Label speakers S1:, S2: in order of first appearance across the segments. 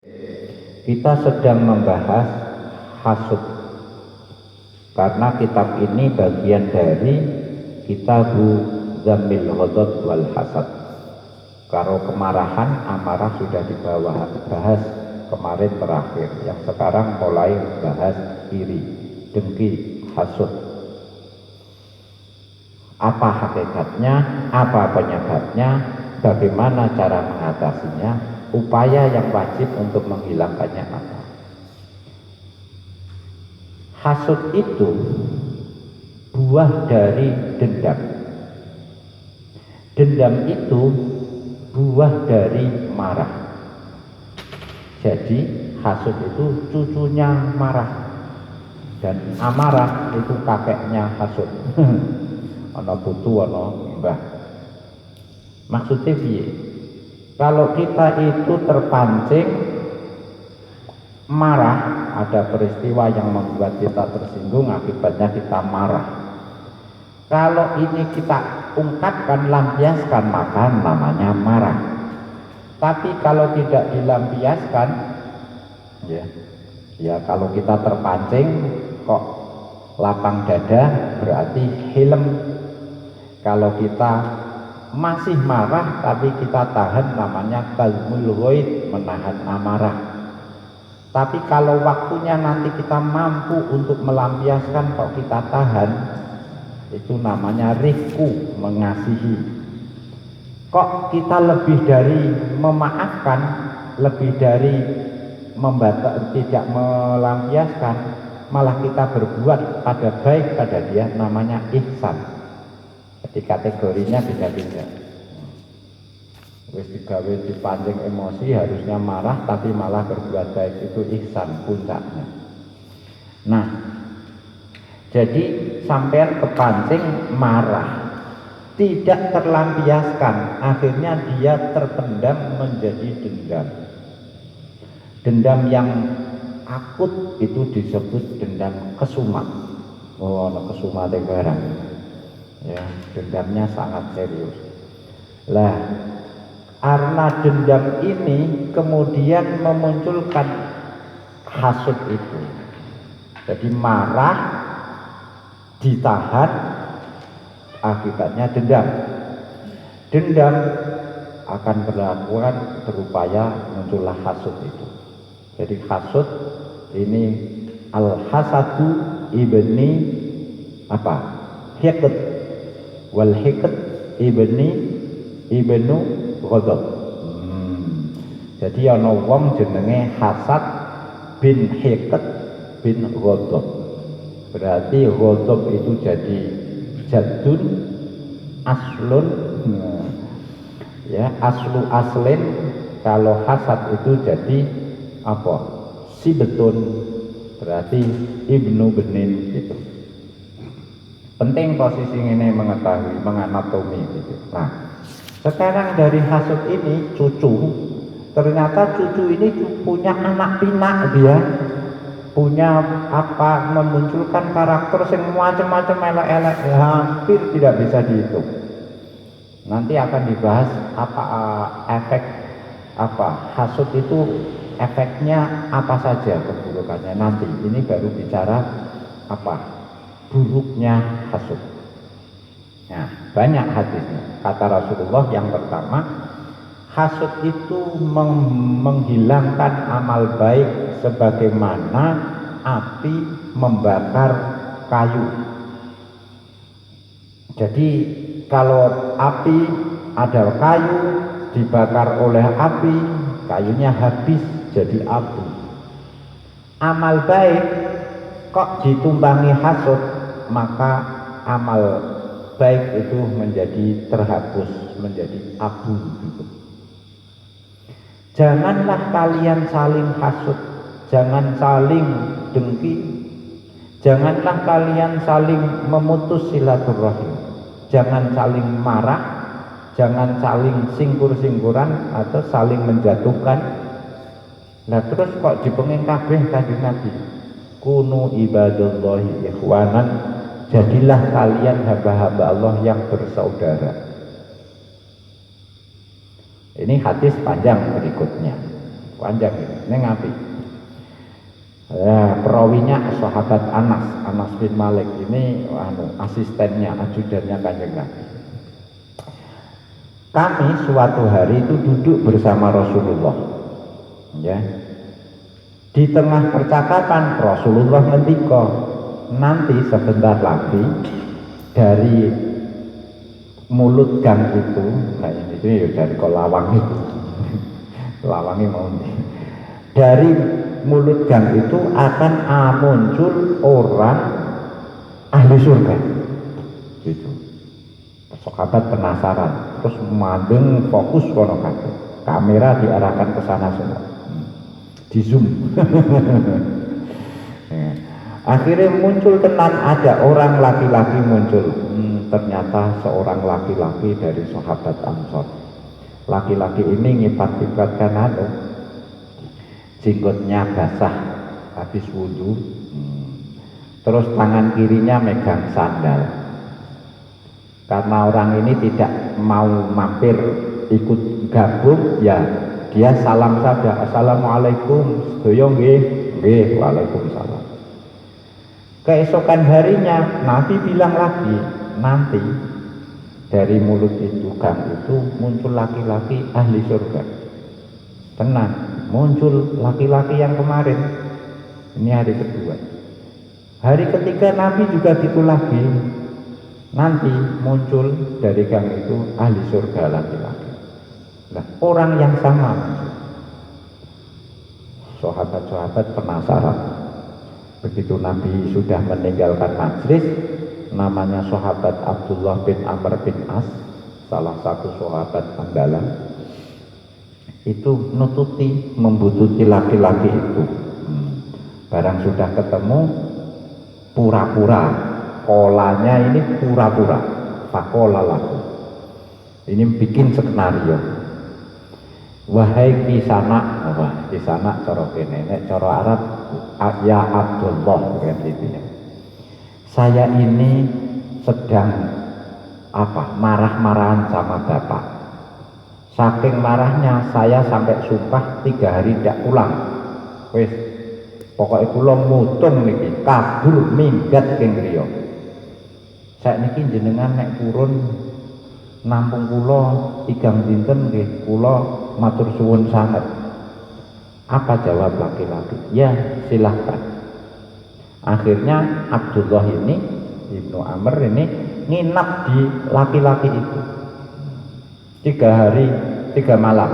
S1: Kita sedang membahas hasud, karena kitab ini bagian dari Kitabu Zammil Ghadab wal Hasad. Kalau kemarahan, amarah sudah dibahas kemarin terakhir. Yang sekarang mulai bahas iri, dengki, hasud. Apa hakikatnya, apa penyebabnya, bagaimana cara mengatasinya, upaya yang wajib untuk menghilangkannya apa. Hasud itu buah dari dendam. Dendam itu buah dari marah. Jadi hasud itu cucunya marah, dan amarah itu kakeknya hasud. Ana putu ana mbah. Maksudnya piye? Kalau kita itu terpancing marah, ada peristiwa yang membuat kita tersinggung, akibatnya kita marah. Kalau ini kita ungkapkan, lampiaskan, maka namanya marah. Tapi kalau tidak dilampiaskan, ya kalau kita terpancing kok lapang dada, berarti helm. Kalau kita masih marah tapi kita tahan, namanya kalmul ghaid, menahan amarah. Tapi kalau waktunya nanti kita mampu untuk melampiaskan kok kita tahan, itu namanya rifku, mengasihi. Kok kita lebih dari memaafkan, lebih dari tidak melampiaskan, malah kita berbuat pada baik pada dia, namanya ihsan. Jadi kategorinya beda-beda. Wis digawe dipancing emosi, harusnya marah tapi malah berbuat baik, itu ihsan puncaknya. Nah, jadi sampean kepancing marah, tidak terlampiaskan, akhirnya dia terpendam menjadi dendam. Dendam yang akut itu disebut dendam kesumat. Oh, kesumat barang. Ya, dendamnya sangat serius. Lah, karena dendam ini kemudian memunculkan hasud itu. Jadi marah ditahan, akibatnya dendam. Dendam akan berupaya muncullah hasud itu. Jadi hasud ini al-hasadu ibni apa? Hiqd. Wal hiqd ibnu ghadab. Jadi ana wong jenenge hasad bin hiqd bin ghadab. Berarti ghadab itu jadi jadun, aslun, ya aslu aslin. Kalau hasad itu jadi apa? Sibetun, berarti ibnu benin gitu. Penting posisi ini mengetahui, menganatomi gitu. Nah, sekarang dari hasud ini cucu, ternyata cucu ini punya anak pinak, dia punya apa, memunculkan karakter yang macam-macam elek-elek, hampir tidak bisa dihitung. Nanti akan dibahas apa efek apa hasud itu, efeknya apa saja keburukannya. Nanti ini baru bicara apa buruknya hasud. Nah, banyak hadisnya. Kata Rasulullah yang pertama, hasud itu menghilangkan amal baik sebagaimana api membakar kayu. Jadi kalau api, ada kayu dibakar oleh api, kayunya habis jadi abu. Amal baik kok ditumpangi hasud, maka amal baik itu menjadi terhapus, menjadi abu gitu. Janganlah kalian saling hasud, jangan saling dengki, janganlah kalian saling memutus silaturahim, jangan saling marah, jangan saling singkur-singkuran atau saling menjatuhkan. Nah terus kok dipenging kabeh Kanjeng Nabi, kunu ibadallahi ikhwanan, jadilah kalian hamba-hamba Allah yang bersaudara. Ini hadis panjang berikutnya. panjang ini ngapi. Ya, perawinya sahabat Anas bin Malik ini asistennya, ajudannya Kanjeng Nabi. Kami suatu hari itu duduk bersama Rasulullah, ya. Di tengah percakapan Rasulullah ngendika, nanti sebentar lagi dari mulut gang itu, nah ini ya dari kolawang itu, lawangnya mau nih. Dari mulut gang itu akan muncul orang ahli surga, gitu. Sahabat penasaran, terus mandeng fokus kono kabeh. Kamera diarahkan ke sana semua, di zoom. Akhirnya muncul tenan, ada orang laki-laki muncul. Ternyata seorang laki-laki dari sahabat Ansor. Laki-laki ini ngipat-ngipatkan jenggotnya basah habis wudhu, terus tangan kirinya megang sandal. Karena orang ini tidak mau mampir ikut gabung, ya dia salam saja, assalamualaikum, sedoyo nggih, waalaikumsalam. Keesokan harinya Nabi bilang lagi, nanti dari mulut itu gang itu muncul laki-laki ahli surga. Tenang, muncul laki-laki yang kemarin. Ini hari kedua. Hari ketiga Nabi juga gitu lagi. Nanti muncul dari gang itu ahli surga laki-laki. Nah, orang yang sama. Sahabat-sahabat penasaran. Begitu Nabi sudah meninggalkan majlis, namanya sahabat Abdullah bin Amr bin As, salah satu sahabat andalan, itu nututi, membututi laki-laki itu. Barang sudah ketemu, pura-pura, polanya ini pura-pura, fakola laku. Ini bikin skenario. Wahai kisana, kisana cara nenek, cara Arab, ya Abdullah, gitu ya. Saya ini sedang marah-marahan sama bapak. Saking marahnya saya sampai sumpah 3 hari tidak pulang. Wes, pokoknya kula mutung niki, kabur minggat keng griya. Sakniki jenengan nek purun nampung kula 3 dinten nggih, kula matur suwun sanget. Apa jawab laki-laki? Ya, silahkan. Akhirnya Abdullah ini, Ibnu Amr ini nginap di laki-laki itu 3 hari 3 malam,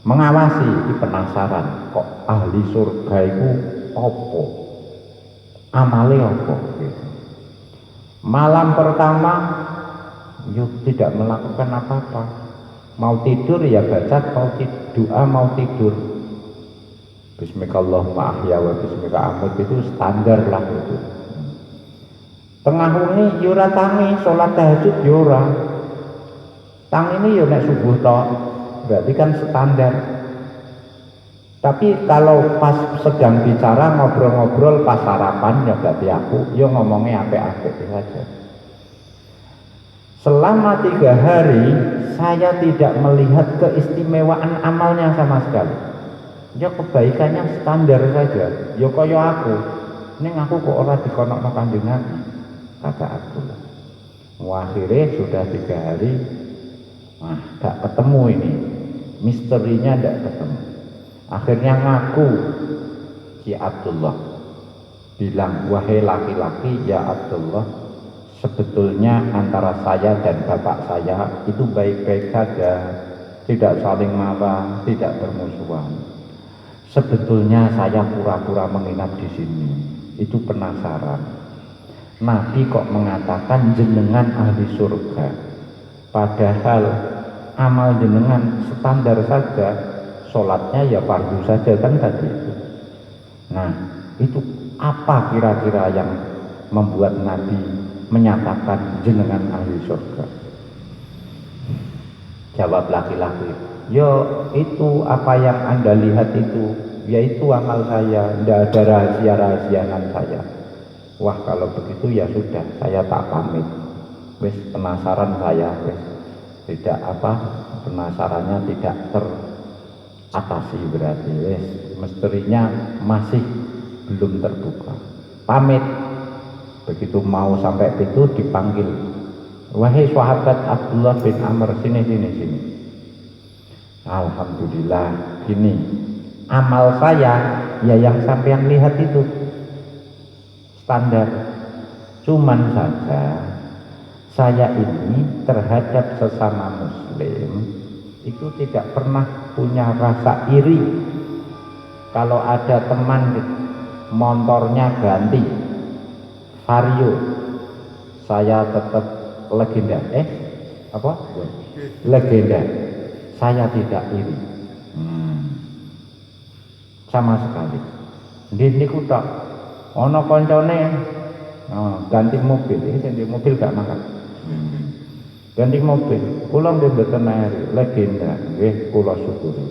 S1: mengawasi. Penasaran, kok ahli surga itu opo, amale opo gitu. Malam pertama yuk tidak melakukan apa-apa, mau tidur ya baca, mau doa, mau tidur Bismillahirrahmanirrahim ahya wa bismika amut, itu standar lah itu. Tengah ini yura tangi, sholat tahajud yura tang ini ya nek subuh toh, berarti kan standar. Tapi kalau pas sedang bicara ngobrol-ngobrol pas sarapan ya berarti aku ya ngomongnya apik-apik saja. Selama 3 hari saya tidak melihat keistimewaan amalnya sama sekali. Ya kebaikannya standar saja. Ya kaya aku. Ning aku kok ora dikonokno Kanjeng Nabi, kata Abdullah. Akhirnya sudah 3 hari, gak ketemu ini, misterinya gak ketemu. Akhirnya ngaku si Abdullah, bilang, wahai laki-laki, ya Abdullah, sebetulnya antara saya dan bapak saya itu baik-baik saja, tidak saling marah, tidak bermusuhan. Sebetulnya saya pura-pura menginap di sini, itu penasaran. Nabi kok mengatakan jenengan ahli surga, padahal amal jenengan standar saja, sholatnya ya fardu saja kan tadi itu. Nah, itu apa kira-kira yang membuat Nabi menyatakan jenengan ahli surga? Jawab laki-laki, ya itu apa yang Anda lihat itu, yaitu amal saya, tidak ada rahasia-rahasiaan saya. Wah, kalau begitu ya sudah, saya tak pamit. Wes penasaran saya, wes tidak penasarannya tidak atasi berarti wes misterinya masih belum terbuka. Pamit, begitu mau sampai itu dipanggil, wahai sahabat Abdullah bin Amr, sini. Alhamdulillah, gini amal saya ya yang sampean lihat itu standar, cuman saja saya ini terhadap sesama muslim itu tidak pernah punya rasa iri. Kalau ada teman motornya ganti Vario, saya tetap legenda. Legenda. Saya tidak iri. Sama sekali. Ini kutok. Ono koncone ganti mobil, ganti mobil gak makan. Ganti mobil, kula nggih mboten iri, legenda, nggih kula syukuri.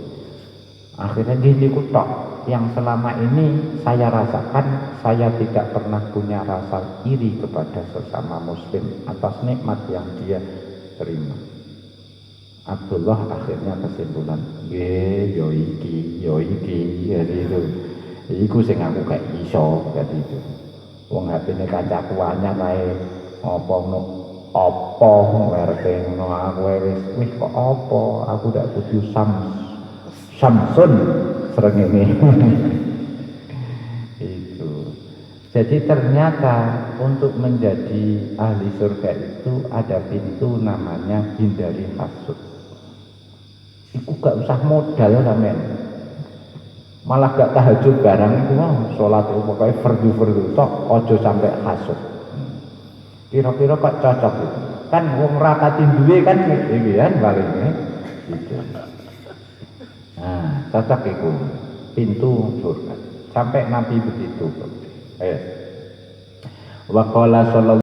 S1: Akhirnya gini kutok yang selama ini saya rasakan, saya tidak pernah punya rasa iri kepada sesama muslim atas nikmat yang dia terima. Abdullah akhirnya kesimpulan, yo iki, jadi itu. Iku sing aku gak iso, jadi itu. Wong HP-ne kancaku anyar ae apa mereke ngono aku wis kok apa, aku ndak kudu Samsun srengenge. Itu. Jadi ternyata untuk menjadi ahli surga itu ada pintu namanya hindari hasud. Iku gak usah modal sampean. Malah gak tahajud barang itu salat pokoke fardu tok, aja sampai hasud. Kira-kira kok cocok itu. Kan wong rapatin duwe kan iki kan paling gitu. Nah, cocok itu pintu surga. Sampai Nabi begitu. Wa qala